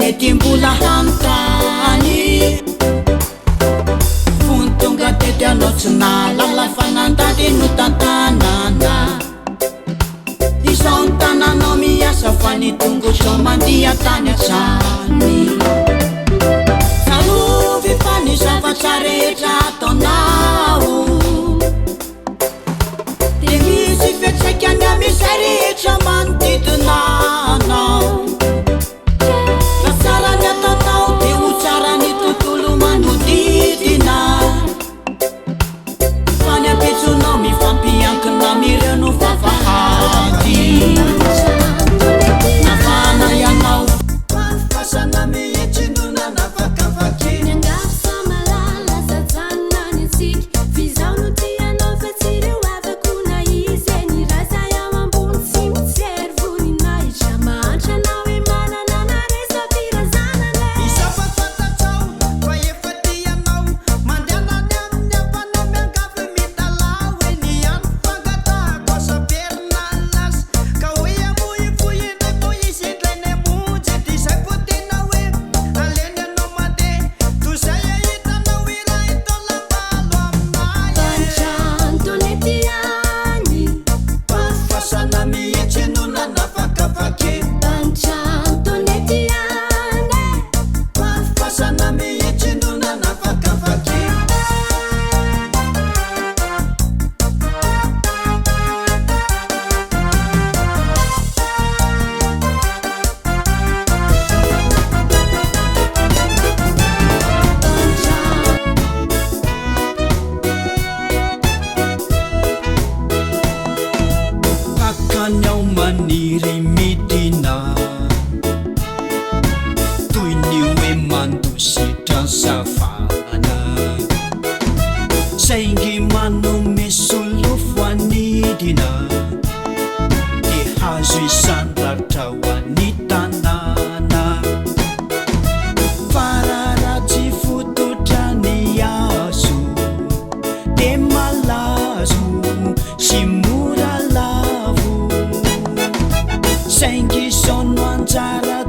mety mbola hanontany fony tonga tety anao tsy nalala fanandady no tantanana izao ny tananao miasa fa ny tongo zao mandia tany atrany sarovy fa ny zavatra rehetra ataonao de misy fiatsaikany amizay rehetra manodidinanao fa tsara ny ataonao de ho tsara ny tontolo manodidina fa ny ampitsonao mifampiankina mireo no vavahady nafana ianao fasana mihitsinona nafakavaky Nyao maniry midina toy ny hoe mandositra savana saingy manome solofo anidina de hazo isandratra ho any tanàna fararatsy fototra ny azo de malazo sy mora lavo saingy sono anjara